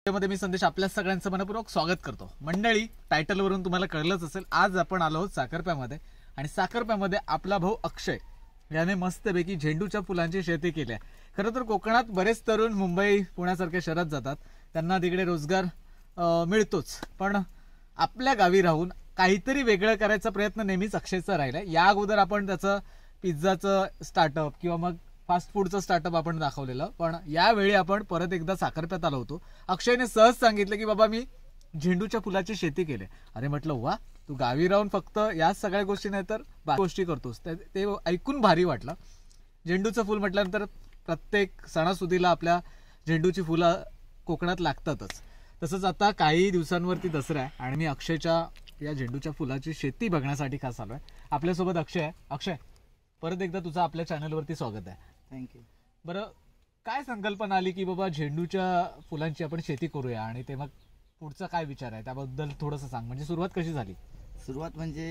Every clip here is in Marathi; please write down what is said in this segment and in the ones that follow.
मध्ये मी संदेश आपल्या सगळ्यांचं मनपूर्वक स्वागत करतो। मंडळी, टायटलवरून तुम्हाला कळलंच असेल, आज आपण आलो आहोत साखरप्यामध्ये आणि साखरप्यामध्ये आपला भाऊ अक्षय याने मस्तपैकी झेंडूच्या फुलांची शेती केली आहे। खरं तर कोकणात बरेच तरुण मुंबई पुण्यासारख्या शहरात जातात, त्यांना तिकडे रोजगार मिळतोच, पण आपल्या गावी राहून काहीतरी वेगळं करायचा प्रयत्न नेहमीच अक्षयचा राहिलाय। या अगोदर आपण त्याचं पिझ्झाचं स्टार्टअप किंवा मग फास्ट फूडचं स्टार्टअप आपण दाखवलेलं, पण यावेळी आपण परत एकदा साखरप्यात आलो होतो। अक्षयने सहज सांगितलं की बाबा मी झेंडूच्या फुलाची शेती केली। अरे म्हटलं वा, तू गावी राहून फक्त या सगळ्या गोष्टी नाही तर गोष्टी करतोस, ते ऐकून भारी वाटलं। झेंडूचं फुल म्हटल्यानंतर प्रत्येक सणासुदीला आपल्या झेंडूची फुलं कोकणात लागतातच। तसंच आता काही दिवसांवरती दसरा आहे आणि मी अक्षयच्या या झेंडूच्या फुलाची शेती बघण्यासाठी खास आलोय। आपल्यासोबत अक्षय आहे। अक्षय, परत एकदा तुझं आपल्या चॅनलवरती स्वागत आहे। थँक्यू। बरं, काय संकल्पना आली की बाबा झेंडूच्या फुलांची आपण शेती करूया आणि ते मग पुढचा काय विचार आहे त्याबद्दल थोडंसं सांग। म्हणजे सुरुवात कशी झाली? सुरुवात म्हणजे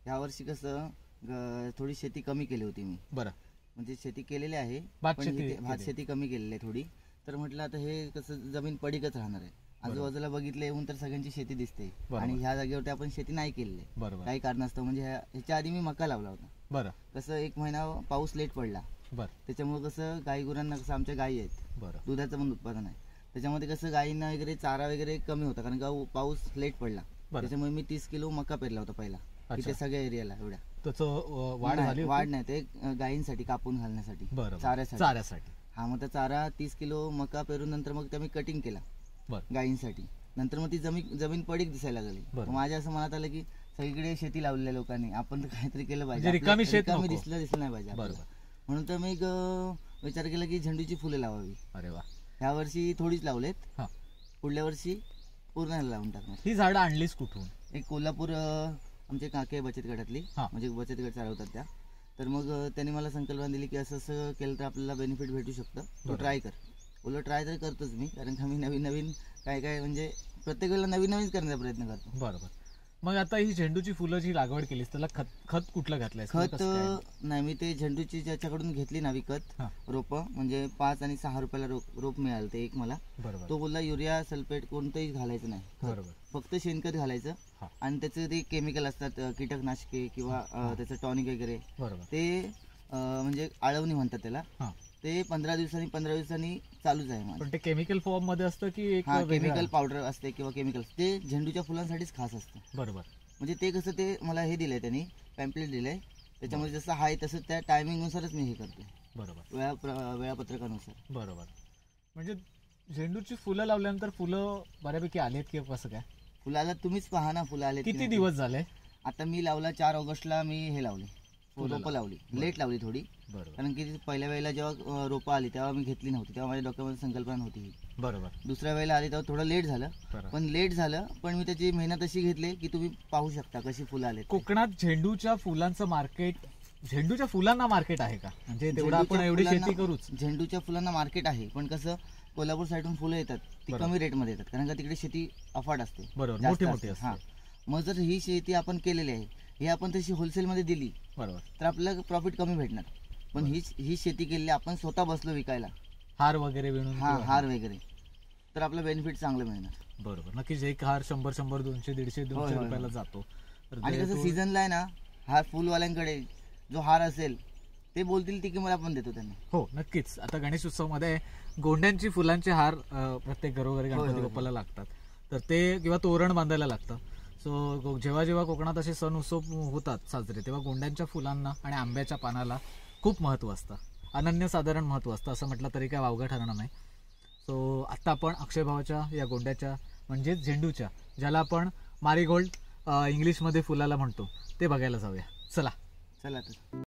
यावर्षी कसं थोडी शेती कमी केली होती मी। बरं, म्हणजे शेती केलेली आहे, भात शेती कमी केलेली आहे थोडी। तर म्हटलं आता हे कसं जमीन पडीकच राहणार आहे, आजूबाजूला बघितले येऊन तर सगळ्यांची शेती दिसते आणि ह्या जागेवरती आपण शेती नाही केलेली आहे। बरोबर, काही कारणास्तव म्हणजे ह्याच्या आधी मी मका लावला होता। बरं, कसं एक महिना पाऊस लेट पडला, बरं, त्याच्यामुळे कसं गाई गुरांना कसं आमच्या गायी आहेत, बरं, दुधाचं पण उत्पादन आहे, त्याच्यामध्ये कसं गायींना वगैरे चारा वगैरे कमी होता कारण का पाऊस लेट पडला। त्याच्यामुळे मी 30 किलो मका पेरला होता पहिला तिथे सगळ्या एरियाला। एवढ्या त्याचं वाढ झाली? वाढ नाही, ते गायींसाठी कापून घालण्यासाठी, चाऱ्यासाठी। हा, मग त्या चारा 30 किलो मका पेरून नंतर मग त्या मी कटिंग केला गायींसाठी। नंतर मग ती जमीन पडीक दिसायला लागली। माझ्या असं मनात आलं की सगळीकडे शेती लावलेल्या लोकांनी आपण तर काहीतरी केलं पाहिजे, रिकामी दिसलं नाही पाहिजे। म्हणून तर मी विचार केला की झेंडूची फुले लावावी। अरे वा, ह्या वर्षी थोडीच लावलेत, पुढल्या वर्षी पूर्ण लावून टाकणार। ही झाडं आणलीच कुठून? एक कोल्हापूर आमचे काके बचत गटातली, म्हणजे बचत गट चालवतात त्या। तर मग त्यांनी मला संकल्पना दिली की असं असं केलं तर आपल्याला बेनिफिट भेटू शकतं, तू ट्राय कर। बोललो ट्राय तर करतोच मी, कारण का मी नवीन नवीन काय म्हणजे प्रत्येक वेळेला नवीन नवीन करण्याचा प्रयत्न करतो। बरोबर। मग आता ही झेंडूची फुलं जी लागवड केलीस त्याला खत कुठलं घातलंय? खत नाही, मी ते झेंडूची ज्याच्याकडून घेतली ना विकत रोप, म्हणजे 5 आणि 6 रुपयाला रोप मिळालं ते एक मला। तो बोलला युरिया सल्फेट कोणतंही घालायचं नाही, बरोबर, फक्त शेणखत घालायचं आणि त्याचे ते केमिकल असतात कीटकनाशके किंवा त्याचं टॉनिक वगैरे, ते म्हणजे आळवणी म्हणतात त्याला, ते 15 दिवसांनी चालूच आहे। पण ते केमिकल फॉर्म मध्ये असतं की केमिकल पावडर असते किंवा केमिकल, ते झेंडूच्या फुलांसाठीच खास असतं। बरोबर, म्हणजे ते कसं ते मला हे दिलंय त्यांनी, पॅम्पलेट दिलंय, त्याच्यामध्ये जसं आहे तसं त्या टायमिंग नुसारच मी हे करतो। बरोबर, वेळापत्रकानुसार। बरोबर, म्हणजे झेंडूची फुलं लावल्यानंतर फुलं बऱ्यापैकी आलेत की कसं काय? फुलं आलं तुम्हीच पहा ना, फुलं आले किती दिवस झाले? आता मी लावला 4 ऑगस्टला मी हे लावले, रोपं लावली, लेट लावली थोडी, कारण की पहिल्या वेळेला जेव्हा रोपं आली तेव्हा मी घेतली नव्हती, तेव्हा माझ्या डोक्यामध्ये संकल्पना नव्हती। बरोबर, दुसऱ्या वेळेला आली तेव्हा थोडं लेट झालं, पण मी त्याची मेहनत अशी घेतली की तुम्ही पाहू शकता कशी फुलं आले। कोकणात झेंडूच्या फुलांचं मार्केट, झेंडूच्या फुलांना मार्केट आहे का? म्हणजे तेवढं आपण एवढी शेती करूच? झेंडूच्या फुलांना मार्केट आहे, पण कसं कोल्हापूर साईडून फुलं येतात ती कमी रेटमध्ये येतात, कारण का तिकडे शेती अफाट असते, बरोबर, मोठी मोठी असते। मग जर ही शेती आपण केलेली आहे, ही आपण तशी होलसेल मध्ये दिली, बरोबर, तर आपल्याला प्रॉफिट कमी भेटणार। पण ही शेती केलेली आपण स्वतः बसलो विकायला, हार वगैरे विणून, हार वगैरे, तर आपलं बेनिफिट चांगलं मिळणार। बरोबर, नक्कीच। एक हार 100, 200, 150, 200 रुपयाला जातो। आणि कसं सीझनला आहे ना, हा फुलवाल्यांकडे जो हार असेल ते बोलतील ती किंमत आपण देतो त्यांना। हो, नक्कीच। आता गणेश उत्सव मध्ये गोंड्यांची फुलांचे हार प्रत्येक घरोघरी गणपती बाप्पाला लागतात, तर ते किंवा तोरण बांधायला लागतं। सो जेव्हा जेव्हा कोकणात असे सण उत्सव होतात साजरे, तेव्हा गोंड्यांच्या फुलांना आणि आंब्याच्या पानाला खूप महत्त्व असतं, अनन्यसाधारण महत्त्व असतं, असं म्हटलं तरी काय वावगं ठरणार नाही। सो आत्ता आपण अक्षय भावाच्या या गोंड्याच्या म्हणजेच झेंडूच्या, ज्याला आपण मारीगोल्ड इंग्लिशमध्ये फुलाला म्हणतो, ते बघायला जाऊया। चला तर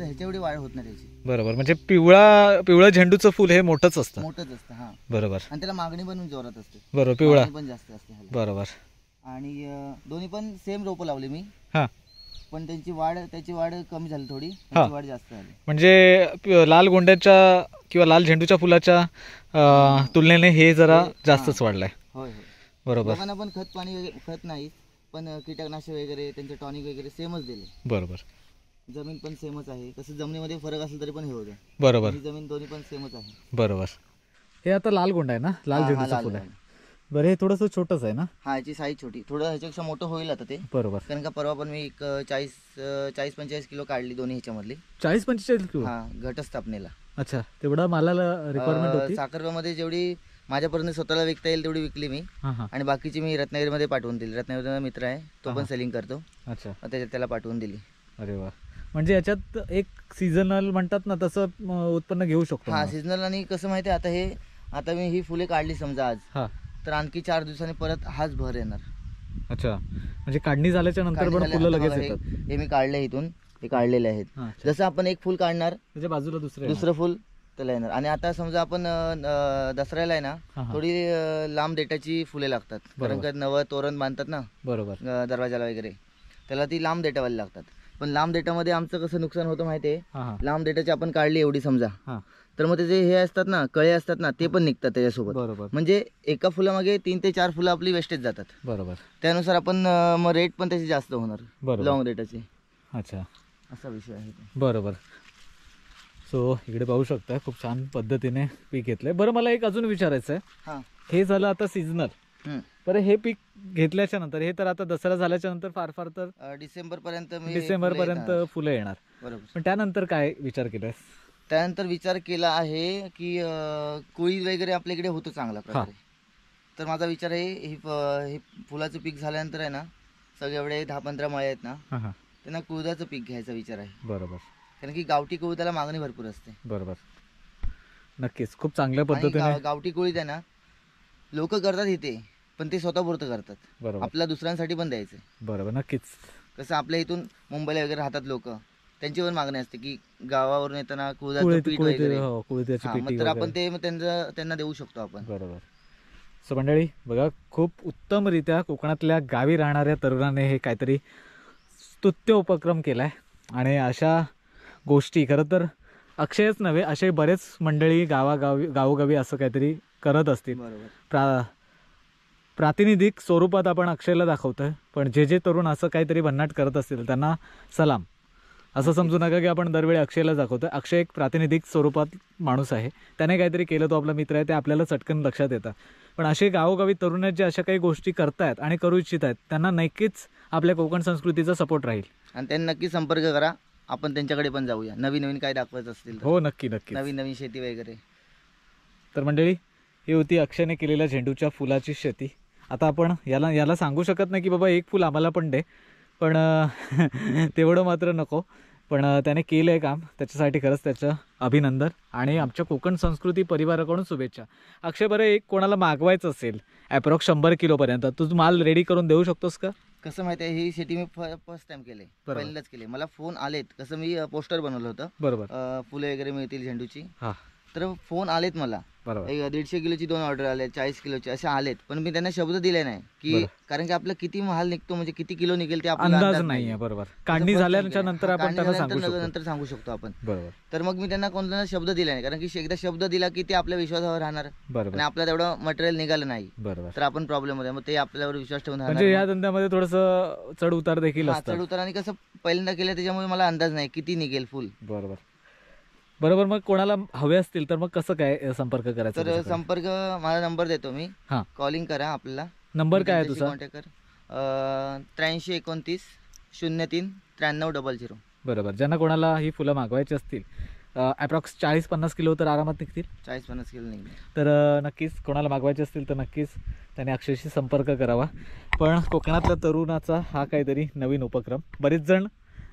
असतं ह्याच्या एवढी वाढ होत नाही त्याची. बरोबर, म्हणजे पिवळं झेंडूचं फुल हे मोठंच असतं. मोठंच असतं हा. बरोबर. आणि त्याला मागणी पण जोरात असते. बरोबर, पिवळा पण जास्त असते ह्याला. बरोबर. आणि दोन्ही पण सेम रोपं लावली मी. हा. पण त्याची वाढ कमी झाली थोडी, त्याची वाढ जास्त झाली. म्हणजे लाल गोंड्याच्या किंवा लाल झेंडूच्या फुलाच्या तुलनेने हे जरा जास्तच वाढलंय. होय होय. बरोबर. लोकांना पण खत पाणी वगैरे खत नाही, पण कीटकनाशक वगैरे त्यांचे टॉनिक वगैरे सेमच दिले. बरोबर. जमीन पण सेमच आहे. कसं जमिनीमध्ये फरक असेल तरी पण हे होतं. बरोबर. जमीन दोन्ही पण सेमच आहे. बरोबर. हे आता लाल गोंडा आहे ना, लाल झेंडूचं फुल आहे. बरं, हे थोडंसं छोटंच आहे ना. हा, याची साईज छोटी, थोडं ह्याच्यापेक्षा मोठं होईल आता ते. बरोबर. कारण का परवा पण मी एक 40-45 किलो काढली दोन्ही ह्याच्यामधली. 40-45 किलो? हा, घटस्थापनेला. अच्छा, तेवढा मालाला रिक्वायरमेंट होती. साखरप्यामध्ये जेवढी माझ्यापर्यंत स्वतःला विकता येईल तेवढी विकली मी. आणि बाकीची मी रत्नागिरीमध्ये पाठवून दिली. रत्नागिरीचा मित्र आहे, तो पण सेलिंग करतो. अच्छा, त्याला पाठवून दिली. अरे वा. म्हणजे याच्यात एक सीझनल म्हणतात ना तसं उत्पन्न घेऊ शकतो. हा, सीझनल. आणि कसं माहिती आहे, आता मी ही फुले काढली समजा आज, तर आणखी 4 दिवसांनी परत हाच भर येणार. अच्छा, म्हणजे काढणी झाल्याच्या नंतर पण फुलं लगेच येतात. हे मी काढले इथून, हे काढलेले आहेत. जसं आपण एक फुल काढणार त्याच्या बाजूला दुसरं फुल त्याला येणार. आणि आता समजा आपण दसऱ्याला आहे ना, थोडी लांब देठाची फुले लागतात. कारण का नवं तोरण बांधतात ना. बरोबर. दरवाजाला वगैरे, त्याला ती लांब देठावाली लागतात. पण लांब देठामध्ये आमचं कसं नुकसान होतं माहितीये, लांब देठाची आपण काढली एवढी समजा, तर मग त्याचे हे असतात ना, कळे असतात ना, ते पण निघतात त्याच्यासोबत. बरोबर. म्हणजे एका फुलामागे 3 ते 4 फुलं आपली वेस्टेज जातात. बरोबर. त्यानुसार आपण मग रेट पण त्याची जास्त होणार लॉंग रेटाची. अच्छा, असा विषय आहे. बरोबर. सो इकडे पाहू शकता, खूप छान पद्धतीने पीक घेतलंय. बरं, मला एक अजून विचारायचं आहे. हे झालं आता सीझनल. बरं, हे पीक घेतल्याच्या नंतर, हे तर आता दसरा झाल्याच्या नंतर फार तर डिसेंबर पर्यंत फुलं येणार. बरोबर. पण त्यानंतर काय विचार केलाय? त्यानंतर विचार केला आहे की कोळी वगैरे आपल्याकडे होतो चांगला प्रकारे. तर माझा विचार आहे, हे फुलाचं पीक झाल्यानंतर आहे ना, सगळे एवढे 10-15 मळे आहेत ना, त्यांना कुळदाचं पीक घ्यायचा विचार आहे. बरोबर. कारण की गावठी कुळदाला मागणी भरपूर असते. बरोबर. नक्कीच, खूप चांगल्या पद्धतीने गावठी कुळीद आहे ना, लोक करतात इथे, पण ते स्वतःपुरतं करतात. बरोबर. आपल्या दुसऱ्यांसाठी पण द्यायचं. बरोबर. नक्कीच. कसं आपल्या इथून मुंबईला वगैरे राहतात लोक, त्यांची पण मागणी असते की गावावरून येताना कुळदाचं पीठ वगैरे, तर आपण ते त्यांना देऊ शकतो आपण. बरोबर. सो मंडळी बघा, खूप उत्तमरित्या कोकणातल्या गावी राहणाऱ्या तरुणाने हे काहीतरी स्तुत्य उपक्रम केलाय. आणि अशा गोष्टी खरं तर अक्षयच नव्हे, असे बरेच मंडळी गावोगावी असं काहीतरी करत असतील. प्रातिनिधिक स्वरूपात आपण अक्षयला दाखवतोय, पण जे तरुण असं काहीतरी भन्नाट करत असतील त्यांना सलाम. असं समजू नका की आपण दरवेळी अक्षयला दाखवतोय. अक्षय एक प्रातिनिधिक स्वरूपात माणूस आहे, त्याने काहीतरी केलं, तो आपला मित्र आहे, ते आपल्याला चटकन लक्षात येतं. पण असे गावोगावी तरुण जे अशा काही गोष्टी करतायत आणि करू इच्छित आहेत, त्यांना नक्कीच आपल्या कोकण संस्कृतीचा सपोर्ट राहील. आणि त्यांनी नक्की संपर्क करा, आपण त्यांच्याकडे पण जाऊया, नवीन काय दाखवायचं असतील. हो, नक्की. नवीन शेती वगैरे. तर मंडळी, ही होती अक्षयने केलेल्या झेंडूच्या फुलाची शेती. आता आपण याला सांगू शकत नाही की बाबा एक फुल आम्हाला पण दे, पण तेवढं मात्र नको. पण त्याने केलं आहे काम, त्याच्यासाठी खरंच त्याचं अभिनंदन आणि आमच्या कोकण संस्कृती परिवाराकडून शुभेच्छा. अक्षय, बरं, एक कोणाला मागवायचं असेल अप्रॉक्स 100 किलोपर्यंत, तू माल रेडी करून देऊ शकतोस का? कसं माहिती आहे, ही शेती मी फर्स्ट टाइम केले, पहिल्यांदाच केले. मला फोन आलेत, कसं मी पोस्टर बनवलं होतं. बरोबर. फुले वगैरे मिळतील झेंडूची, तर फोन आलेत मला. बरोबर. 150 किलोची 2 ऑर्डर आले, 40 किलोची असे आलेत. पण मी त्यांना शब्द दिले नाही की, कारण की आपला किती माल निघतो, म्हणजे किती किलो निघेल ते आपल्याला अंदाज नाहीये. बरोबर. काढणी झाल्याच्या नंतर आपण त्यांना सांगू शकतो आपण. बरोबर. तर मग मी त्यांना कोणत्या शब्द दिला नाही, कारण की एकदा शब्द दिला की ते आपल्या विश्वासावर राहणार. बरोबर. आणि आपल्याला तेवढं मटेरियल निघालं नाही. बरोबर. तर आपण प्रॉब्लेम मध्ये, मग ते आपल्यावर विश्वास ठेवून राहणार. म्हणजे या धंद्यामध्ये थोडंसं चढ उतार देखील असतात. चढ उतार. आणि कसं पहिल्यांदा केलं त्याच्यामुळे मला अंदाज नाही किती निघेल फुल. बरोबर. बरोबर. मग कोणाला हवे असतील तर मग कसं काय संपर्क करायचा? तर संपर्क, माझा नंबर देतो मी, कॉलिंग करा आपल्याला. नंबर काय आहे तुझा? कॉन्टॅक्ट कर. 8329 03 9300. बरोबर. ज्यांना कोणाला ही फुलं मागवायची असतील, अप्रॉक्स 40-50 किलो तर आरामात निघतील. 40-50 किलो निघतील. तर नक्कीच कोणाला मागवायचे असतील तर नक्कीच त्याने अक्षयशी संपर्क करावा. पण कोकणातल्या तरुणाचा हा काहीतरी नवीन उपक्रम. बरेच जण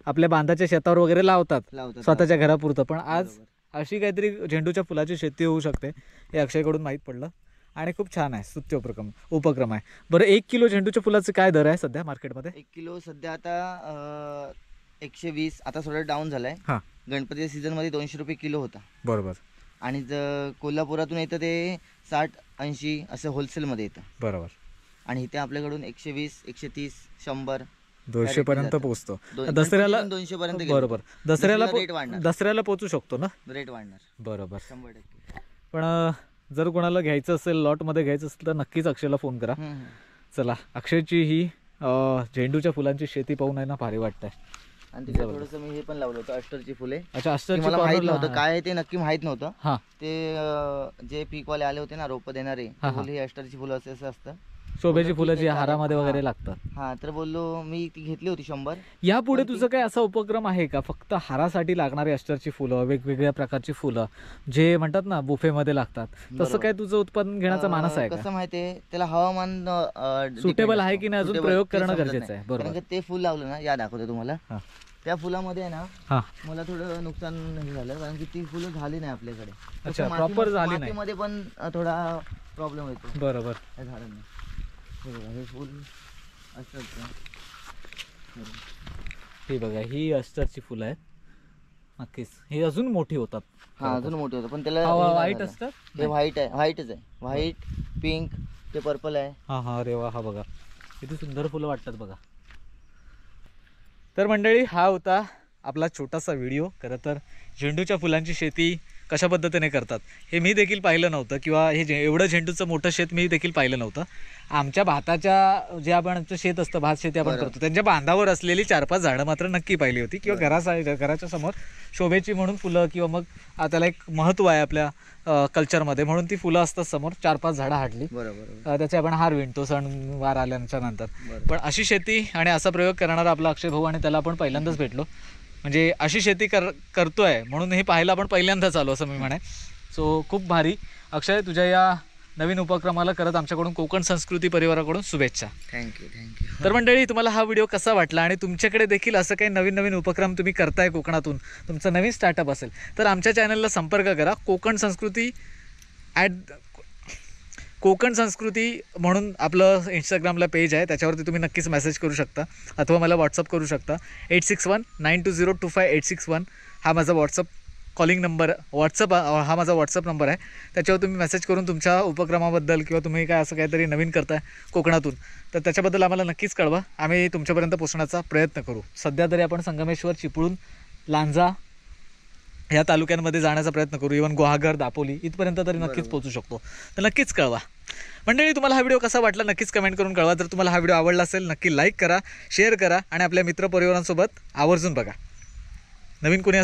आपल्या बांधाच्या शेतावर वगैरे लावतात स्वतःच्या घरापुरतं, पण आज अशी काहीतरी झेंडूच्या फुलाची शेती होऊ शकते हे अक्षयकडून माहीत पडलं. आणि खूप छान आहे, स्तुत्य उपक्रम आहे. बरं, 1 किलो झेंडूच्या फुलाचे काय दर आहे सध्या मार्केटमध्ये? 1 किलो सध्या आता 120, आता थोडं डाऊन झालाय. गणपतीच्या सीझन मध्ये 200 रुपये किलो होता. बरोबर. आणि कोल्हापुरातून येतं ते 60-80 असं होलसेल मध्ये येतं. बरोबर. आणि इथे आपल्याकडून 120, 130, 100, 200 पर्यंत पोहोचतो. दसऱ्याला 200 पर्यंत. बरोबर. दसऱ्याला पोहोचू शकतो ना. रेट वाढणार. बरोबर. 100%. पण जर कोणाला घ्यायचं असेल, लॉट मध्ये घ्यायचं असेल तर नक्कीच अक्षयला फोन करा. चला, अक्षयची ही झेंडूच्या फुलांची शेती पाहून आहे ना भारी वाटतंय. आणि तिथे थोडंसं मी हे पण लावलं होतं, अष्टरची फुले. अच्छा, अष्टरची. मला माहित नव्हतं काय आहे ते, नक्की माहित नव्हतं. हा. ते जे पीकवाले आले होते ना रोप देणारे, बोलले ही अष्टरची फुलं असं असतं, शोभेची फुलं जी हारामध्ये वगैरे लागतात. हा, तर बोललो मी ती घेतली होती 100. यापुढे तुझं काय असा उपक्रम आहे का, फक्त हारासाठी लागणारी अष्टरची फुलं, वेगवेगळ्या प्रकारची फुलं जे म्हणतात ना बुफे मध्ये लागतात, तसं काय तुझं उत्पादन घेण्याचा मानस आहे का? कसं माहितीये, त्याला हवामान सुटेबल आहे की नाही अजून प्रयोग करणं गरजेचं आहे. बरोबर. कारण ते फुल लावलं ना, या दाखवतो तुम्हाला, त्या फुलामध्ये ना मला थोडं नुकसान झालं, कारण की ती फुलं झाली नाही आपल्याकडे. अच्छा, प्रॉपर झाली नाही. मध्ये पण थोडा प्रॉब्लेम येतो. बरोबर. त्या झाडांना हे फुल असतं. हे बघा, ही अष्टरची फुलं आहेत. नक्कीच हे अजून मोठी होतात. हा, अजून मोठी होतं, पण त्याला व्हाईट असतात. हे व्हाईट आहे, व्हाईटच आहे. व्हाईट, पिंक, ते पर्पल आहे. हा अरे वा, हा बघा किती सुंदर फुलं वाटतात बघा. तर मंडळी, हा होता आपला छोटासा व्हिडिओ. खरं तर झेंडूच्या फुलांची शेती कशा पद्धतीने करतात हे मी देखील पाहिलं नव्हतं, किंवा हे एवढं झेंडूचं मोठं शेत मी देखील पाहिलं नव्हतं. आमच्या भाताच्या जे आपण शेत असतं, भात शेती आपण करतो, त्यांच्या बांधावर असलेली 4-5 झाडं मात्र नक्की पाहिली होती, किंवा घराच्या समोर शोभेची म्हणून फुलं, किंवा मग त्याला एक महत्त्व आहे आपल्या कल्चरमध्ये म्हणून ती फुलं असतात समोर. 4-5 झाडं हाडली, त्याचे आपण हार विणतो सणवार आल्याच्या नंतर. पण अशी शेती आणि असा प्रयोग करणारा आपला अक्षय भाऊ, आणि त्याला आपण पहिल्यांदाच भेटलो. म्हणजे अशी शेती करतोय म्हणून हे पाहायला आपण पहिल्यांदाच आलो असं मी म्हणे. सो खूप भारी. अक्षय, तुझ्या या नवीन उपक्रमाला करत आमच्याकडून कोकण संस्कृती परिवाराकडून शुभेच्छा. थँक्यू. तर मंडळी, तुम्हाला हा व्हिडिओ कसा वाटला आणि तुमच्याकडे देखील असं काही नवीन उपक्रम तुम्ही करताय कोकणातून, तुमचं नवीन स्टार्टअप असेल तर आमच्या चॅनलला संपर्क करा. कोकण संस्कृती म्हणून आपलं इंस्टाग्रामला पेज आहे, त्याच्यावरती तुम्ही नक्कीच मेसेज करू शकता, अथवा मला व्हॉट्सअप करू शकता. 8619202561 हा माझा व्हॉट्सअप कॉलिंग नंबर, हा माझा व्हॉट्सअप नंबर आहे. त्याच्यावर तुम्ही मेसेज करून तुमच्या उपक्रमाबद्दल, किंवा तुम्ही काय असं काहीतरी नवीन करताय कोकणातून, तर त्याच्याबद्दल आम्हाला नक्कीच कळवा. आम्ही तुमच्यापर्यंत पोहोचण्याचा प्रयत्न करू. सध्या तरी आपण संगमेश्वर, चिपळूण, लांजा ह्या तालुक्यांमध्ये जाण्याचा प्रयत्न करू. इव्हन गुहागर, दापोली इथपर्यंत तरी नक्कीच पोहोचू शकतो. तर नक्कीच कळवा. मंडळी, तुम्हाला हा व्हिडिओ कसा वाटला नक्कीच कमेंट करून कळवा. जर तुम्हाला हा व्हिडिओ आवडला असेल नक्की लाईक करा, शेअर करा, आणि आपल्या मित्रपरिवारांसोबत आवर्जून बघा. नवीन कोणी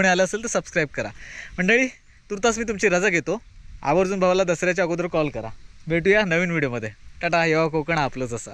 आलं असेल तर सबस्क्राईब करा. मंडळी, तुर्तास मी तुमची रजा घेतो. आवर्जून भावाला दसऱ्याच्या अगोदर कॉल करा. भेटूया नवीन व्हिडिओमध्ये. टाटा. येवा कोकण आपलंच असा.